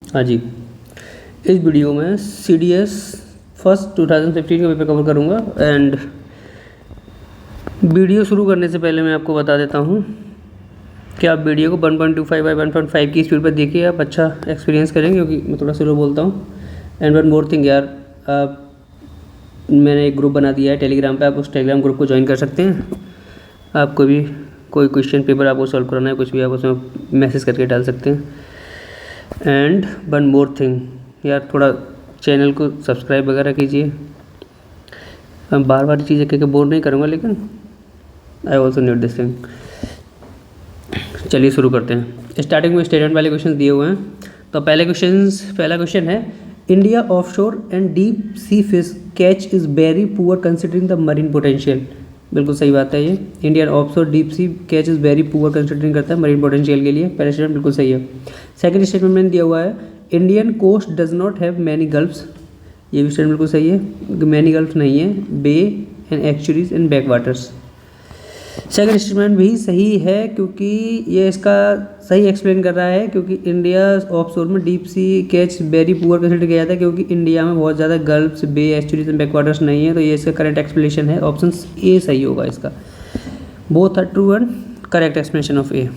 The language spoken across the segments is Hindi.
हाँ जी, इस वीडियो में CDS फर्स्ट 2015 का पेपर कवर करूँगा। एंड वीडियो शुरू करने से पहले मैं आपको बता देता हूँ कि आप वीडियो को 1.25 बाई 1.5 की स्पीड पर देखिए, आप अच्छा एक्सपीरियंस करेंगे, क्योंकि मैं थोड़ा स्लो बोलता हूँ। एंड वन मोर थिंग यार, मैंने एक ग्रुप बना दिया है टेलीग्राम पे, आप उस टेलीग्राम ग्रुप को ज्वाइन कर सकते हैं। आपको भी कोई क्वेश्चन पेपर आपको सॉल्व कराना है, कुछ भी आप उसमें मैसेज करके डाल सकते हैं। एंड वन मोर थिंग यार, थोड़ा चैनल को सब्सक्राइब वगैरह कीजिए। मैं बार बार चीज़ें कह के बोर नहीं करूँगा, लेकिन I also need this thing. चलिए शुरू करते हैं। स्टार्टिंग में स्टेटमेंट वाले क्वेश्चन दिए हुए हैं। तो पहला क्वेश्चन है, India offshore and deep sea fish catch is very poor considering the marine potential. बिल्कुल सही बात है, ये Indian offshore deep sea catch is very poor considering करता है मरीन पोटेंशियल के लिए। पहला स्टेटमेंट बिल्कुल सही है। सेकंड स्टेटमेंट में दिया हुआ है, Indian coast does not have many gulfs. ये भी स्टेटमेंट बिल्कुल सही है, मैनी गल्फ नहीं है, bay and estuaries and back waters. Second statement भी सही है, क्योंकि ये इसका सही एक्सप्लेन कर रहा है, क्योंकि इंडिया ऑफशोर में deep sea catch very poor consider किया जाता है, क्योंकि इंडिया में बहुत ज़्यादा gulfs, bay, estuaries and backwaters नहीं है। तो ये इसका करेक्ट एक्सप्लेनेशन है, ऑप्शन ए सही होगा इसका। Both are true and correct explanation of A.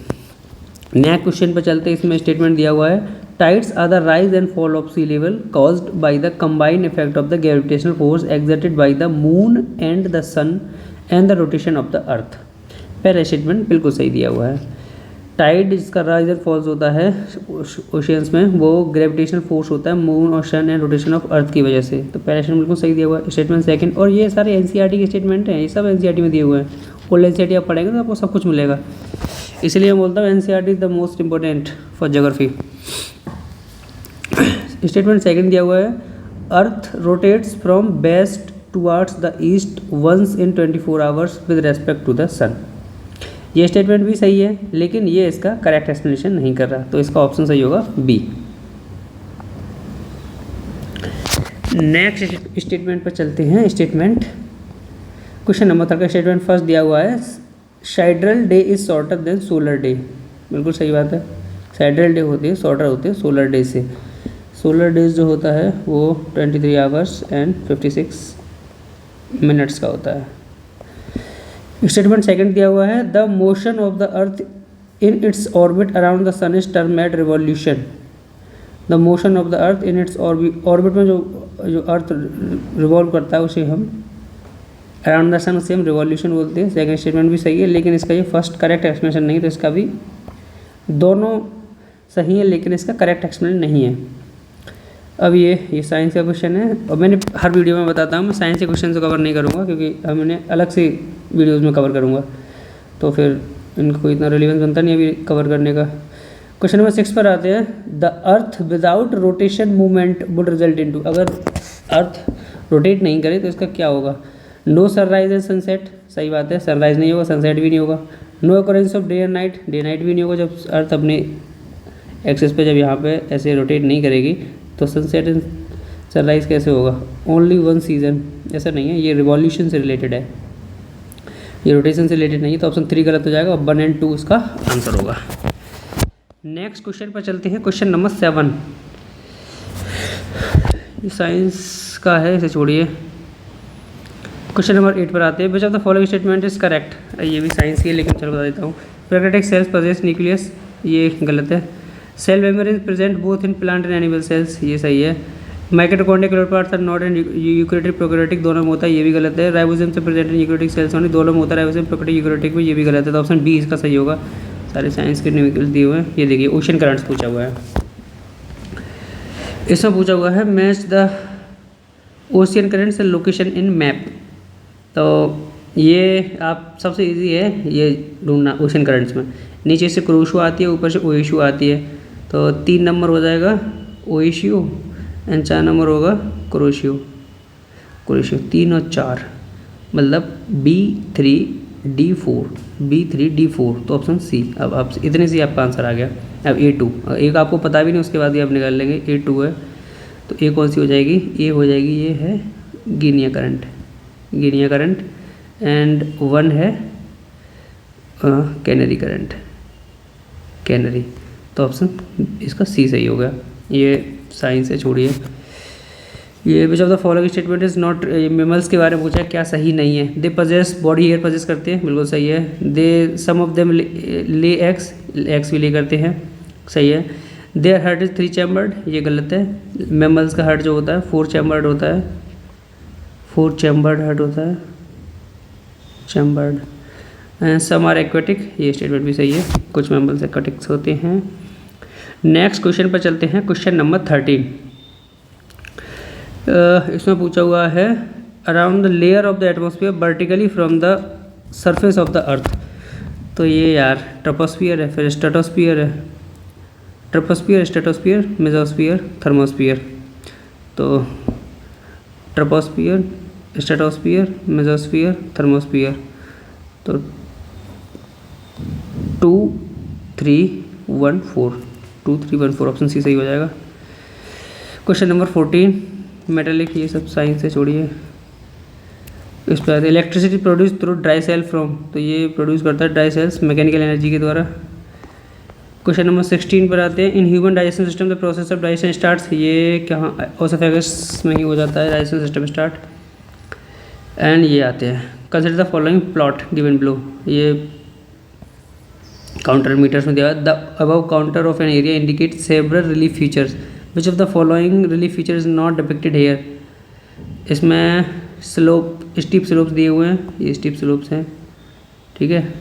Next question पर चलते हैं। इसमें स्टेटमेंट दिया हुआ है, tides are the rise and fall of sea level caused by the combined effect of the gravitational force exerted by the moon and the sun and the rotation of the earth. पहला स्टेटमेंट बिल्कुल सही दिया हुआ है। टाइड जिसका राइज एंड फॉल्स होता है ओशियंस में, वो ग्रेविटेशनल फोर्स होता है मून और सन एंड रोटेशन ऑफ अर्थ की वजह से। तो पहला स्टेटमेंट बिल्कुल सही दिया हुआ है। स्टेटमेंट सेकंड, और ये सारे NCERT के स्टेटमेंट हैं, ये सब NCERT में दिए हुए हैं। ओल्ड NCERT आप पढ़ेंगे तो आपको सब कुछ मिलेगा, इसलिए मैं बोलता हूँ NCERT is the most important for geography. Statement second दिया हुआ है, earth rotates from west towards the east once in 24 hours with respect to the sun. ये स्टेटमेंट भी सही है, लेकिन ये इसका करेक्ट एक्सप्लेनेशन नहीं कर रहा, तो इसका ऑप्शन सही होगा बी। नेक्स्ट स्टेटमेंट पर चलते हैं। स्टेटमेंट क्वेश्चन नंबर 3 का स्टेटमेंट फर्स्ट दिया हुआ है, sidereal day is shorter than solar day. बिल्कुल सही बात है, साइड्रल डे होती है शॉर्टर होती है सोलर डे से। सोलर डेज जो होता है वो 23 आवर्स एंड 56 मिनट्स का होता है। स्टेटमेंट सेकंड दिया हुआ है, the motion of the earth in its orbit around the sun is term at revolution. The motion of the earth in its orbit में जो अर्थ रिवॉल्व करता है उसे हम अराउंड द सन से हम रिवॉल्यूशन बोलते हैं। सेकंड स्टेटमेंट भी सही है, लेकिन इसका ये फर्स्ट करेक्ट एक्सप्लेनेशन नहीं है, तो इसका भी दोनों सही है, लेकिन इसका करेक्ट एक्सप्लेनेशन नहीं है। अब ये साइंस का क्वेश्चन है, और मैंने हर वीडियो में बताता हूँ मैं साइंस के क्वेश्चन को कवर नहीं करूँगा, क्योंकि हम इन्हें अलग से वीडियोज़ में कवर करूँगा, तो फिर इनका कोई इतना रिलेवेंस बनता नहीं अभी कवर करने का। क्वेश्चन नंबर 6 पर आते हैं, the earth without rotation movement would result into. अगर अर्थ रोटेट नहीं करे तो इसका क्या होगा? No sunrise and sunset. सही बात है, सनराइज नहीं होगा, सनसेट भी नहीं होगा। No occurrence of day and night, day night भी नहीं होगा। जब अर्थ अपने एक्सिस पे जब यहाँ पे ऐसे रोटेट नहीं करेगी तो सनसेट एंड सनराइज कैसे होगा? ओनली वन सीजन, ऐसा नहीं है, ये रिवॉल्यूशन से रिलेटेड है, ये रोटेशन से रिलेटेड नहीं है। तो ऑप्शन 3 गलत हो जाएगा, 1 और 2 इसका आंसर होगा। नेक्स्ट क्वेश्चन पर चलते हैं। क्वेश्चन नंबर 7, ये साइंस का है, इसे छोड़िए। क्वेश्चन नंबर 8 पर आते हैं, विच of the following statement is correct. ये भी साइंस की है, लेकिन चलो बता देता हूँ। प्रोकैरियोटिक सेल्स पोजेस न्यूक्लियस, ये गलत है। Cell memory is present both in plant and animal cells, ये सही है। Mitochondria chloroplast are not in eukaryotic prokaryotic, दोनों में होता है, ये भी गलत है। राइबोसोम से present in eukaryotic cells only, दोनों में होता है राइबोसोम प्रोकैरियोटिक यूकैरियोटिक में, ये भी गलत है। तो ऑप्शन बी इसका सही होगा। सारे साइंस के न्यूमेरिकल्स दिए हुए हैं। ये देखिए ओशन करंट्स पूछा हुआ है, इसमें पूछा हुआ है match the ocean currents and location in map. तो ये आप सबसे इजी है ये ढूंढना ओशन करंट्स में। नीचे से क्रोशो आती है, ऊपर से ओएशू आती है, तो 3 नंबर हो जाएगा ओएशू एंड 4 नंबर होगा क्रोशियो। 3 और 4 मतलब B3D4, B3D4, तो ऑप्शन सी। अब आप इतने से आपका आंसर आ गया। अब A2, एक आपको पता भी नहीं, उसके बाद ही आप निकाल लेंगे। A2 है तो A कौन सी हो जाएगी? A हो जाएगी, ये है गिनिया करंट एंड 1 है कैनरी करंट, तो ऑप्शन इसका सी सही हो गया। ये साइंस है, छोड़िए। ये which of the following statement is not, mammals के बारे में पूछा है, क्या सही नहीं है। They possess body hair possess करते हैं, बिल्कुल सही है। They some of them lay eggs, eggs भी ले करते हैं, सही है। देयर हार्ट इज 3 चैम्बर्ड, ये गलत है। मेमल्स का हार्ट जो होता है 4 चैम्बर्ड होता है, 4 चैम्बर्ड हार्ट होता है, chambered. And some are aquatic, ये स्टेटमेंट भी सही है, कुछ मेमल्स एक्वेटिक्स होते हैं। नेक्स्ट क्वेश्चन पर चलते हैं, क्वेश्चन नंबर 13। इसमें पूछा हुआ है around the layer of the atmosphere vertically from the surface of the अर्थ। तो ये यार ट्रोपोस्फियर है, फिर स्ट्रेटोस्फियर है, ट्रोपोस्फियर, स्ट्रेटोस्फियर, मेसोस्फियर, थर्मोस्फियर। तो ट्रोपोस्फियर, स्ट्रेटोस्फियर, मेसोस्फियर, थर्मोस्फियर। तो 2 3 1 4, 2 3 1 4 ऑप्शन सी सही हो जाएगा। क्वेश्चन नंबर 14, मेटालिक, ये सब साइंस से छोड़िए। इस पर electricity produce through dry cell from, तो ये प्रोड्यूस करता है ड्राई सेल्स मैकेनिकल एनर्जी के द्वारा। क्वेश्चन नंबर 16 पर आते हैं। In human digestion system the process of digestion starts, ये कहाँ, ओसोफेगस में ही हो जाता है डाइजेशन सिस्टम स्टार्ट। एंड ये आते हैं, consider the following plot given below, ये काउंटर मीटर्स में दिया। The above contour of an area indicate several relief features, which of the following relief feature is not depicted here. इसमें स्लोप, स्टीप स्लोप्स दिए हुए हैं, ये स्टीप स्लोप्स हैं, ठीक है,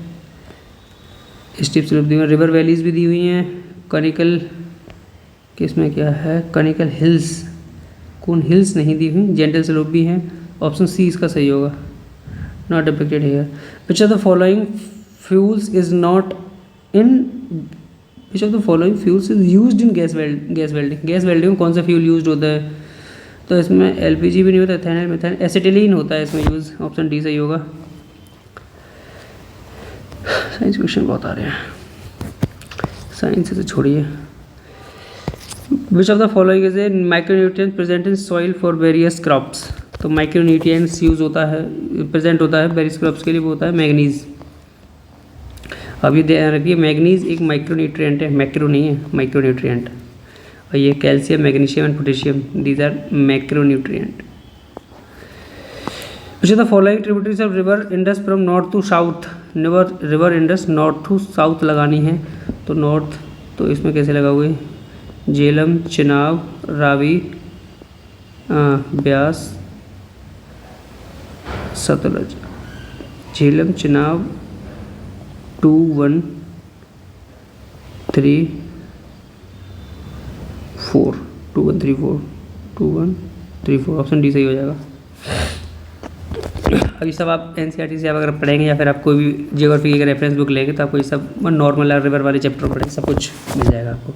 स्टीप स्लोप दिए हुए हैं। रिवर वैलीज भी दी हुई हैं, कनिकल, किसमें क्या है, कनिकल हिल्स, कौन हिल्स नहीं दी हुई, जेंटल स्लोप भी हैं। ऑप्शन सी इसका सही होगा, not depicted here. Which of the following fuels is not in, which of the following fuels is used in gas welding, gas welding में कौन सा फ्यूल यूज्ड होता है। तो इसमें एलपीजी भी नहीं होता, एथेनॉल, मिथेन, एसिटिलीन होता है इसमें यूज़, ऑप्शन डी सही होगा। साइंस क्वेश्चन बहुत आ रहे हैं, साइंस से छोड़िए। विच of the following is a micronutrient present in soil for various crops. तो माइक्रोन्यूट्रिएंट्स यूज़ होता है, प्रेजेंट होता है वेरियस क्रॉप्स के लिए, वो होता है मैग्नीज। अब ये ध्यान रखिए, मैग्नीज एक माइक्रोन्यूट्रिएंट है, मैक्रो नहीं है, माइक्रोन्यूट्रिएंट। और ये calcium, magnesium and potassium, these are macronutrient. Which of the following tributaries of river Indus from north to south, river Indus north to south लगानी है, तो नॉर्थ, तो इसमें कैसे लगाओगे, झेलम, चिनाब, रावी, ब्यास, सतलज। झेलम, चिनाब, 2 1 3 4, 2 1 3 4, 2 1 3 4, ऑप्शन डी सही हो जाएगा। अभी सब आप एनसीईआरटी से अगर पढ़ेंगे या फिर आप कोई भी जियोग्राफी की रेफरेंस बुक लेंगे तो आपको ये सब नॉर्मल रिवर वाले चैप्टर पढ़ें, सब कुछ मिल जाएगा आपको।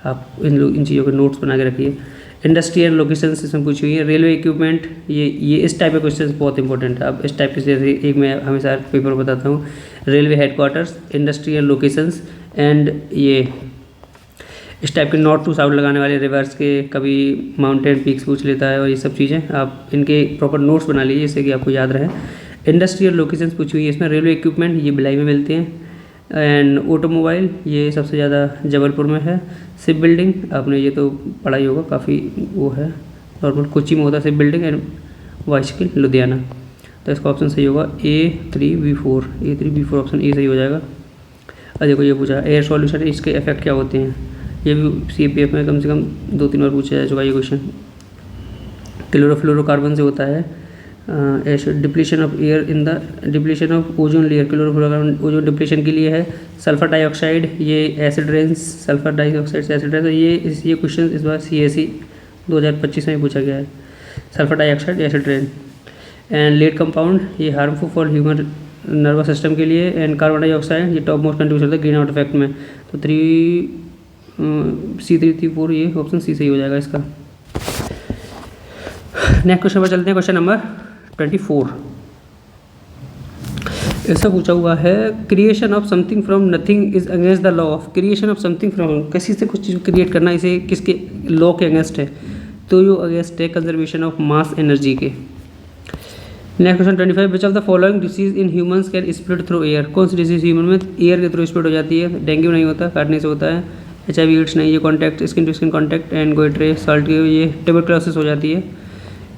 आप इन चीज़ों के नोट्स बना के रखिए। इंडस्ट्रियल लोकेशंस इसमें पूछी हुई है। रेलवे इक्विपमेंट, ये इस टाइप के क्वेश्चन बहुत इंपॉर्टेंट है। अब इस टाइप के जैसे एक मैं हमेशा पेपर में बताता हूँ, railway headquarters, industrial locations and ये इस टाइप के नॉर्थ टू साउथ लगाने वाले रिवर्स के, कभी माउंटेन पीक्स पूछ लेता है, और ये सब चीज़ें आप इनके प्रॉपर नोट्स बना लीजिए जिससे कि आपको याद रहे। इंडस्ट्रियल लोकेशंस पूछी हुई है इसमें। रेलवे इक्विपमेंट ये भिलाई में मिलते हैं, एंड ऑटोमोबाइल ये सबसे ज़्यादा जबलपुर में है। शिप बिल्डिंग आपने ये तो पढ़ा ही होगा, काफ़ी वो है नॉर्मल, कोची में होता है ship building, and bicycle Ludhiana. तो इसका ऑप्शन सही होगा A3B4, A3B4 ऑप्शन ए सही हो जाएगा। अब देखो ये पूछा एयर सॉल्यूशन, इसके इफेक्ट क्या होते हैं, ये भी CPF में कम से कम 2-3 बार पूछा जा चुका है ये क्वेश्चन। क्लोरोफ्लोरोकार्बन से होता है depletion of air in the depletion of ozone layer, chlorofluorocarbon ozone depletion के लिए है। सल्फर डाइऑक्साइड ये एसिड रेंस, सल्फर डाइऑक्साइड से एसिड रेंस, ये क्वेश्चन इस बार CSE 2025 में पूछा गया है। Sulphur dioxide acid rain. And lead compound ये harmful for human nervous system के लिए। एंड कार्बन डाइऑक्साइड ये टॉप मोस्ट कंट्रीब्यूशन होता है ग्रीन आउट इफेक्ट में। तो C3 ये ऑप्शन सी सही हो जाएगा इसका। नेक्स्ट क्वेश्चन पर चलते हैं, क्वेश्चन नंबर 24। ऐसा पूछा हुआ है, creation of something from nothing is against the law of. Creation of something from, किसी से कुछ चीज़ क्रिएट करना, इसे किसके लॉ के अगेंस्ट है, तो ये अगेंस्ट है कंजर्वेशन ऑफ मास एनर्जी के। Next question 25, which of the following disease in humans can spread through air. कौन सी डिसीज ह्यूमन में एयर के थ्रू स्प्रेड हो जाती है। डेंगू नहीं होता, काटने से होता है। HIV एड्स नहीं, ये contact skin to skin contact and goitre salt की ये ट्यूबरक्लोसिस हो जाती है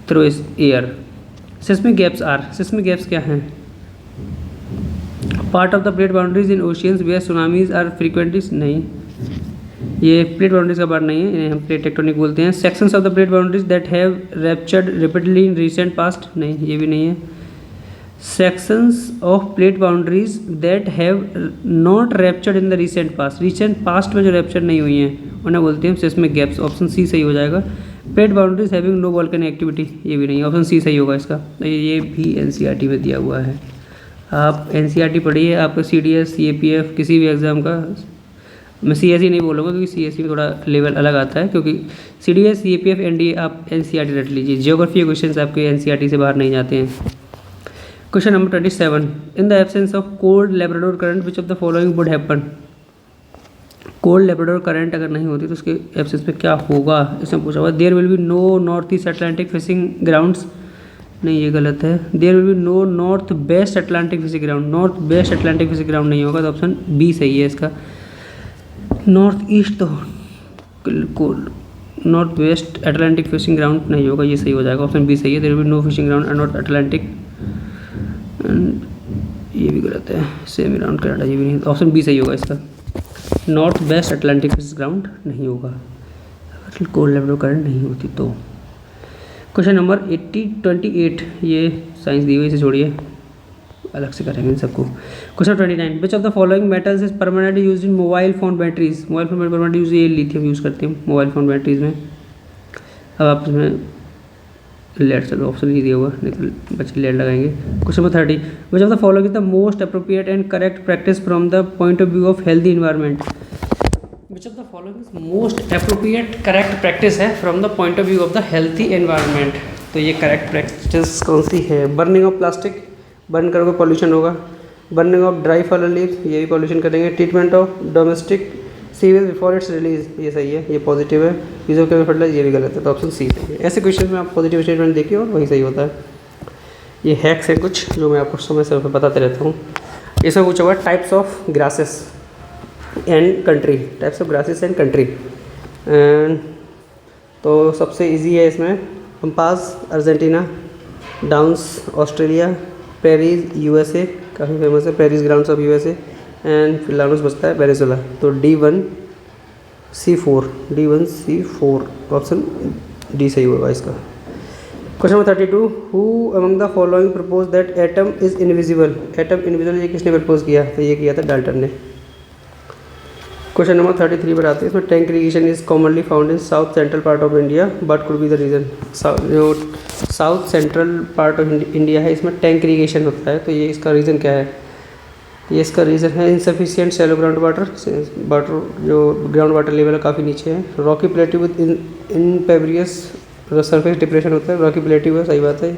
थ्रू एयर। सिस्मिक गैप्स क्या हैं? Part of the plate boundaries in oceans where tsunamis are frequently नहीं, ये प्लेट बाउंड्रीज का पार्ट नहीं है, इन्हें हम प्लेट टेक्टोनिक बोलते हैं। Sections of the plate boundaries that have raptured repeatedly in recent past नहीं, ये भी नहीं है। Sections of plate boundaries that have not raptured in the recent past में जो रैप्चर नहीं हुई हैं उन्हें बोलते हैं सिस्मिक गैप्स। ऑप्शन सी सही हो जाएगा। Plate boundaries having no volcanic activity, ये भी नहीं, ऑप्शन सी सही होगा इसका। ये भी एनसीईआरटी में दिया हुआ है, आप एनसीईआरटी पढ़िए। आपका CDS CAPF किसी भी एग्ज़ाम का, मैं CSE नहीं बोलूँगा क्योंकि CSE में थोड़ा लेवल अलग आता है, क्योंकि CDS CAPF NDA आप NCERT रट लीजिए। जियोग्राफी के क्वेश्चन आपके NCERT से बाहर नहीं जाते हैं। Question number 27, in the absence of cold Labrador current which of the following would happen. Cold Labrador current अगर नहीं होती तो उसके एब्सेंस में क्या होगा, इसमें पूछा हुआ। There will be no north east Atlantic fishing grounds नहीं, ये गलत है। There will be no north west Atlantic fishing ground, north west Atlantic fishing ground नहीं होगा, तो ऑप्शन बी सही है इसका। नॉर्थ ईस्ट तो north west Atlantic fishing ground नहीं होगा, ये सही हो जाएगा, ऑप्शन बी सही है। There will be no fishing ground north Atlantic, ये भी गलत है। सेमी राउंड कनाडा, ये भी नहीं, ऑप्शन बी सही होगा इसका। North west Atlantic fishing ground नहीं होगा अगर कोल्ड लैब्राडोर करंट नहीं होती तो। क्वेश्चन नंबर 28, ये साइंस दी हुई, इसे छोड़िए, अलग से करेंगे इन सबको। Question 29, which of the following metals is permanently used in mobile phone batteries. Mobile phone में परमानेंटली यूज, ये लिथियम यूज़ करते हैं मोबाइल फ़ोन बैटरीज में। अब आप इसमें लेड, चलो ऑप्शन नहीं दिया हुआ, नहीं तो बच्चे लेड लगाएंगे। Question number 30, which of the following is the most appropriate and correct practice from the point of view of healthy environment. Which of the following is most appropriate correct practice है from the point of view of the healthy environment. तो ये करेक्ट प्रैक्टिस कौन सी है? बर्निंग ऑफ प्लास्टिक, बर्न करोगे पॉल्यूशन होगा। Burning of dry fallen leaves, ये भी पॉल्यूशन करेंगे। Treatment of domestic sewage before it's release, ये सही है, ये पॉजिटिव है। यूज ऑफ केमिकल फर्टिलाइजर, ये भी गलत है, तो ऑप्शन सी सही है। ऐसे क्वेश्चन में आप पॉजिटिव स्टेटमेंट देखिए और वही सही होता है। ये हैक्स है कुछ जो मैं आपको समय समय बताते रहता हूँ। इसमें पूछा हुआ types of grasses and country, types of grasses and country. And तो सबसे इजी है इसमें pampas Argentina, downs Australia, prairies USA, काफ़ी फेमस है prairies grounds of USA, and llanos बचता है वेनेजुला। तो D1C4 ऑप्शन डी सही होगा इसका। Question number 32, who among the following propose that atom is invisible. Atom invisible ये किसने प्रपोज किया? तो ये किया था डाल्टन ने। क्वेश्चन नंबर 33 पर आते हैं, इसमें tank irrigation is commonly found in south central part of India, but could be the region. जो south central part of India है इसमें टैंक इरिगेशन होता है, तो ये इसका रीज़न क्या है? ये इसका रीज़न है इनसफिशिएंट शैलो ग्राउंड वाटर, जो ग्राउंड वाटर लेवल है काफ़ी नीचे है। Rocky plateau with impervious surface depression होता है, रॉकी प्लेट्यू है, सही बात है।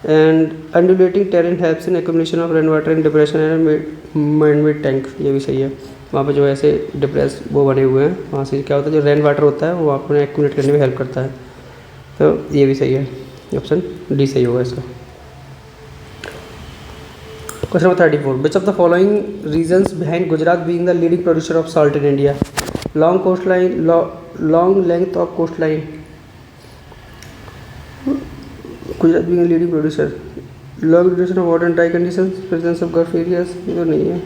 And undulating terrain helps in accumulation of rain water in depression and man made tank, ये भी सही है। वहाँ पे जो ऐसे डिप्रेस वो बने हुए हैं, वहाँ से क्या होता है जो रेन वाटर होता है वो अपने एक्यूमुलेट करने में हेल्प करता है, तो ये भी सही है, ऑप्शन डी सही होगा इसका। Question number 34, which of the following reasons behind Gujarat being the leading producer of salt in India. Long coastline, long length of coastline, Gujarat being leading producer, long duration of water and dry conditions, presence of gulf areas, ये तो नहीं है।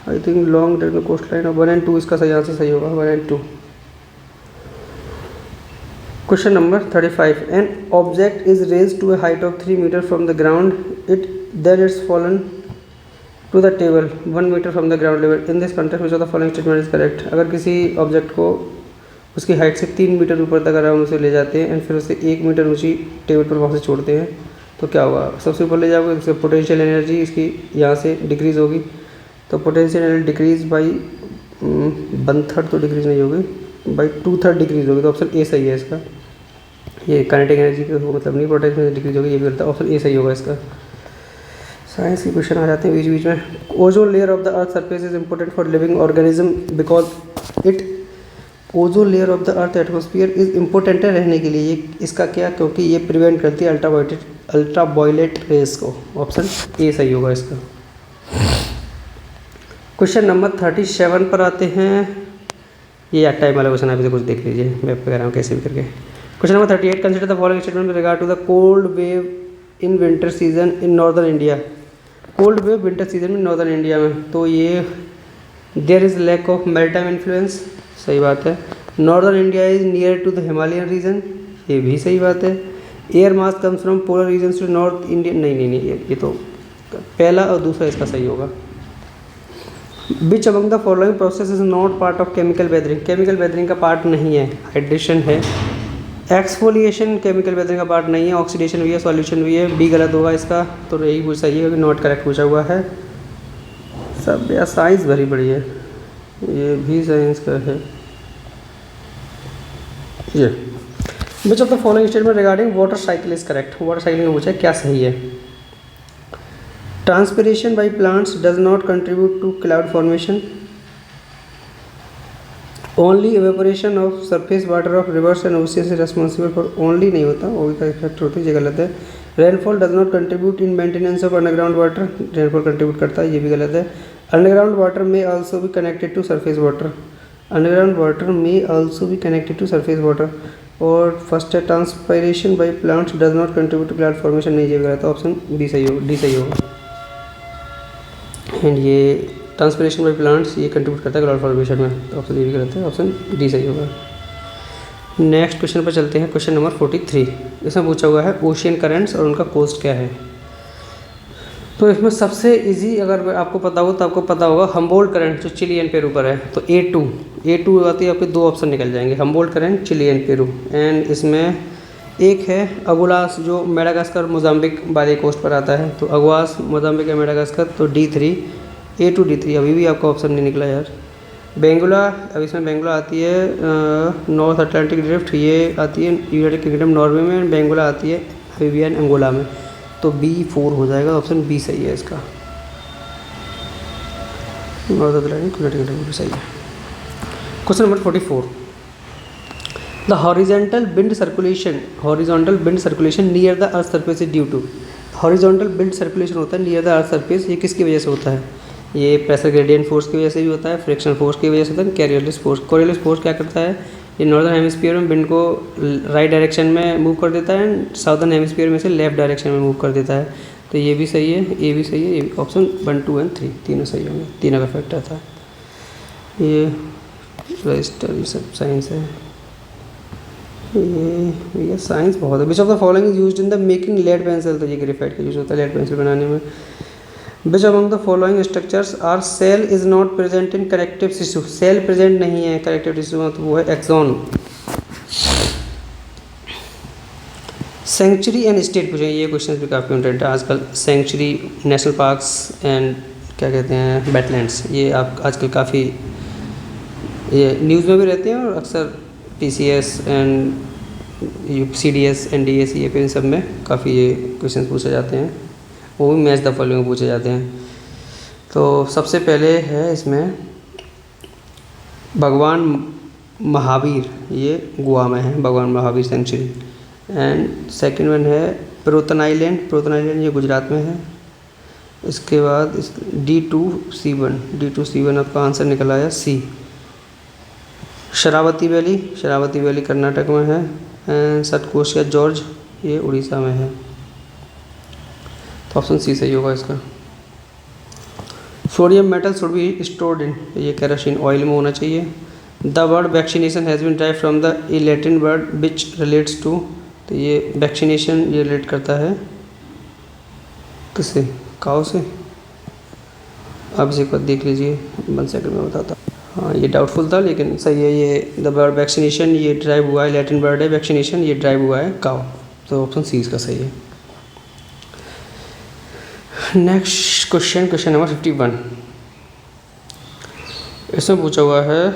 I think long duration coastline of 1 and 2 इसका सही आंसर सही होगा, 1 and 2। Question number 35, an object is raised to a height of 3 meter from the ground, then it's fallen to the table 1 meter from the ground level. In this context which of the following statement is correct? अगर किसी ऑब्जेक्ट को उसकी हाइट से 3 मीटर ऊपर तक अगर हम उसे ले जाते हैं एंड फिर उसे 1 मीटर ऊंची टेबल पर वहाँ से छोड़ते हैं तो क्या होगा? सबसे ऊपर ले जाओगे तो पोटेंशियल एनर्जी इसकी यहाँ से डिक्रीज़ होगी, तो पोटेंशियल एनर्जी डिक्रीज बाई 1/3 तो डिक्रीज नहीं होगी, बाई 2/3 डिक्रीज होगी, तो ऑप्शन ए सही है इसका। ये काइनेटिक एनर्जी का मतलब नहीं, पोटेंशियल डिक्रीज होगी, ये भी होता है, ऑप्शन ए सही होगा इसका। साइंस के क्वेश्चन आ जाते हैं बीच बीच में। Ozone layer of the earth surface is important for living organism because it, ozone layer of the earth atmosphere is important है रहने के लिए, ये इसका क्या? क्योंकि ये प्रिवेंट करती है अल्ट्रावायलेट रेस को, ऑप्शन ए सही होगा इसका। क्वेश्चन नंबर 37 पर आते हैं। ये टाइम वाला क्वेश्चन आप इसे कुछ देख लीजिए, मैं कह रहा हूँ कैसे भी करके। Question number 38, consider the following statement with regard to the cold wave in winter season in northern India. Cold wave winter season में नॉर्दर्न इंडिया में, तो ये there is lack of maritime influence, सही बात है। Northern India is near to the Himalayan region, ये भी सही बात है। Air mass comes from polar region to north Indian, नहीं, ये तो पहला और दूसरा इसका सही होगा। विच among the following process is not part of chemical weathering, chemical weathering का पार्ट नहीं है, हाइड्रेशन है। एक्सफोलिएशन केमिकल वेदरिंग का पार्ट नहीं है, ऑक्सीडेशन भी है, सॉल्यूशन भी है, बी गलत होगा इसका, तो यही पूछ सही है क्योंकि नॉट करेक्ट पूछा हुआ है। सब यार साइंस भरी पड़ी है, ये भी साइंस का है। ये which of the following statement regarding water cycle is correct, water cycle में पूछा क्या सही है। Transpiration by plants does not contribute to cloud formation, only evaporation of surface water of rivers and ocean से रेस्पॉन्सिबल फॉर, ओनली नहीं होता, वो भी का इफेक्ट होती है, ये गलत है। Rainfall does not contribute in maintenance of underground water, rainfall contribute करता है, ये भी गलत है। अंडरग्राउंड वाटर में also be connected to surface water, underground water में also be connected to surface water. और फर्स्ट है transpiration by plants does not contribute to cloud formation, नहीं, ये भी गलत है, ऑप्शन बी सही होगा, डी सही होगा। एंड ये ट्रांसपिरेशन बाई प्लांट्स ये कंट्रीब्यूट करता है क्लाउड फॉर्मेशन में, तो ऑप्शन ये भी गलत है, ऑप्शन डी सही होगा। नेक्स्ट क्वेश्चन पर चलते हैं, क्वेश्चन नंबर 43। इसमें पूछा हुआ है ओशियन करंट्स और उनका कोस्ट क्या है। तो इसमें सबसे इजी अगर आपको पता हो तो आपको पता होगा हम्बोल्ट करंट जो चिली एंड पेरू पर है, तो A2 आती है, आपके दो ऑप्शन निकल जाएंगे, Humboldt current, Chile and Peru. And इसमें एक है अगुआस जो मेडागास्कर मोजाम्बिक वाले कोस्ट पर आता है, तो अगुआस मोजाम्बिक या मेडागास्कर, तो D3, A2 D3, अभी भी आपका ऑप्शन नहीं निकला यार। बेंगुला, अब इसमें बेंगुला आती है नॉर्थ अटलांटिक ड्रिफ्ट, ये आती है यूनाइटेड किंगडम नॉर्वे में, बेंगुला आती है अरेबियन अंगोला में, तो B4 हो जाएगा, ऑप्शन बी सही है इसका, नॉर्थ अटलांटिक यूनाइटेड किंगडम सही है। Question number 44, the horizontal wind circulation near the earth surface is due to, horizontal wind circulation होता है नियर द अर्थ सरफेस, ये किसकी वजह से होता है। ये प्रेशर ग्रेडियंट फोर्स की वजह से भी होता है, फ्रिक्शन फोर्स की वजह से होता है, कोरियोलिस फोर्स क्या करता है, ये नॉर्दर्न हेमिस्फीयर में विंड को राइट डायरेक्शन में मूव कर देता है एंड साउदर्न हेमिस्फीयर में से लेफ्ट डायरेक्शन में मूव कर देता है, तो ये भी सही है, ये भी सही है, ये ऑप्शन 1, 2 एंड 3 तीनों सही होंगे, तीनों का फैक्ट आता है। ये रजिस्टर ये सब साइंस है, ये साइंस बहुत है। Which of the following is used in the making lead pencil, तो ये ग्रेफाइट का यूज होता है लेड पेंसिल बनाने में। Which among the following structures are cell is not present in connective tissue, cell present नहीं है कनेक्टिव टिश्यू में, तो वो है एक्सॉन। सेंचुरी एंड स्टेट पूछे, ये क्वेश्चन भी काफ़ी इंपॉर्टेंट है आजकल, सेंचुरी, नेशनल पार्क्स एंड क्या कहते हैं वेटलैंड्स, ये आप आजकल काफ़ी ये न्यूज़ में भी रहते हैं और अक्सर PCS एंड CDS NDS ये पे इन सब में काफ़ी ये क्वेश्चन पूछे जाते हैं, वो भी मैच द फॉलोइंग पूछे जाते हैं। तो सबसे पहले है इसमें भगवान महावीर, ये गोवा में है Bhagwan Mahavir sanctuary. And second one है प्रोतन आइलैंड ये गुजरात में है। इसके बाद D2C1 आपका आंसर निकल आया C। शरावती वैली कर्नाटक में है। एंड सतकोशिया जॉर्ज ये उड़ीसा में है, तो ऑप्शन सी सही होगा इसका। Sodium metal should be stored in, ये केरोसिन ऑयल में होना चाहिए। The word vaccination has been drive from the Latin word which relates to, तो ये वैक्सीनेशन ये रिलेट करता है किससे, काऊ से। आप इसे एक बार देख लीजिए, 1 सेकंड में बताता। हाँ ये डाउटफुल था लेकिन सही है, ये द वर्ड वैक्सीनेशन ये ड्राइव हुआ है, लैटिन वर्ड है वैक्सीनेशन, ये ड्राइव हुआ है काऊ, तो ऑप्शन सी इसका सही है। नेक्स्ट क्वेश्चन नंबर 51, इसमें पूछा हुआ है